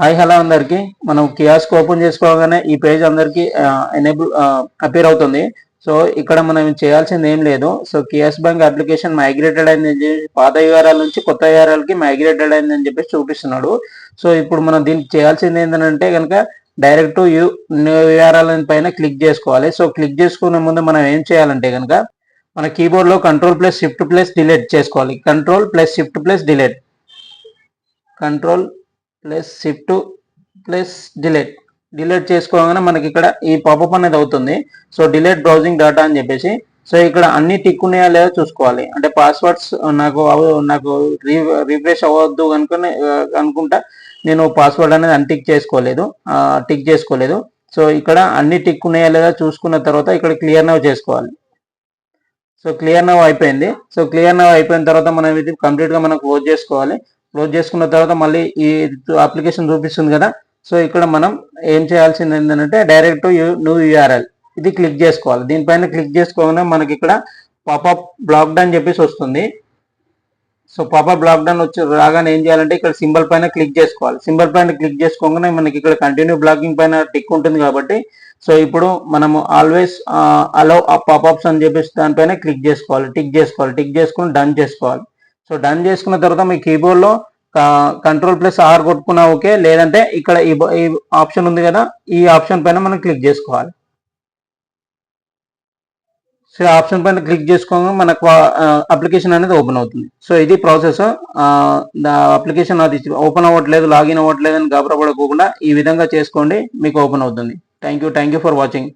Hi hello అందరికి మనం kiosk open చేసుకోగానే ఈ పేజ్ అందరికి ఎనేబుల్ అపీర్ అవుతుంది. సో ఇక్కడ మనం చేయాల్సింది ఏం లేదు. So kiosk bank application migrated అయిందని పాత యూఆర్ఎల్ నుంచి కొత్త యూఆర్ఎల్ కి మైగ్రేటెడ్ అయిందని చెప్పేసి చూపిస్తున్నాడు. సో ఇప్పుడు మనం దీనికి చేయాల్సింది ఏంటంటే కనుక డైరెక్ట్ యూఆర్ఎల్ పైన క్లిక్ చేసుకోవాలి. సో క్లిక్ చేసుకునే ముందు మనం ఏం చేయాలంటే కనుక మన కీబోర్డ్ లో కంట్రోల్+Shift+Delete చేసుకోవాలి. కంట్రోల్+Shift+Delete డిలీట్ చేసుకోగానే మనకి ఇక్కడ ఈ పాపప్ అనేది అవుతుంది. సో డిలీట్ బ్రౌజింగ్ డేటా అని చెప్పేసి సో ఇక్కడ అన్ని టిక్ ఉన్నాయా లేదా చూసుకోవాలి. అంటే పాస్వర్డ్స్ నాకు రిఫ్రెష్ అవ్వద్దు అనుకుంటా నేను పాస్వర్డ్ అనేది టిక్ చేసుకోలేదు. సో ఇక్కడ అన్ని టిక్ ఉన్నాయా లేదా చూసుకున్న తర్వాత ఇక్కడ క్లియర్ నవ్ చేసుకోవాలి. సో క్లియర్ నవ్ అయిపోయింది. సో క్లియర్ నవ్ అయిపోయిన తర్వాత మనం ఇది కంప్లీట్ గా మనం క్లోజ్ చేసుకోవాలి. క్లోజ్ చేసుకున్న తర్వాత మళ్ళీ ఈ అప్లికేషన్ చూపిస్తుంది కదా. సో ఇక్కడ మనం ఏం చేయాల్సింది ఏంటంటే డైరెక్ట్ న్యూ యూఆర్ఎల్ ఇది క్లిక్ చేసుకోవాలి. దీనిపైన క్లిక్ చేసుకోగానే మనకి ఇక్కడ పాపప్ బ్లాక్డ్ అని చెప్పేసి వస్తుంది. సో పాపప్ బ్లాక్డ్ అని వచ్చి రాగానే ఏం చేయాలంటే ఇక్కడ సింబల్ పైన క్లిక్ చేసుకోవాలి. సింబల్ పైన క్లిక్ చేసుకోగానే మనకి ఇక్కడ కంటిన్యూ బ్లాకింగ్ పైన టిక్ ఉంటుంది కాబట్టి సో ఇప్పుడు మనము ఆల్వేస్ అలౌ పాపప్స్ అని చెప్పేసి దానిపైన టిక్ చేసుకొని డన్ చేసుకోవాలి. సో డన్ చేసుకున్న తర్వాత మీ కీబోర్డ్ లో Ctrl+R కొట్టుకున్నా ఓకే, లేదంటే ఇక్కడ ఈ ఆప్షన్ ఉంది కదా, ఈ ఆప్షన్ పైన మనం క్లిక్ చేసుకోవాలి. సో ఆప్షన్ పైన క్లిక్ చేసుకోగా మనకు అప్లికేషన్ అనేది ఓపెన్ అవుతుంది. సో ఇది ప్రాసెస్. అప్లికేషన్ అది ఓపెన్ అవ్వట్లేదు, లాగిన్ అవ్వట్లేదు అని గాబరా పడకోకుండా ఈ విధంగా చేసుకోండి, మీకు ఓపెన్ అవుతుంది. Thank you for watching.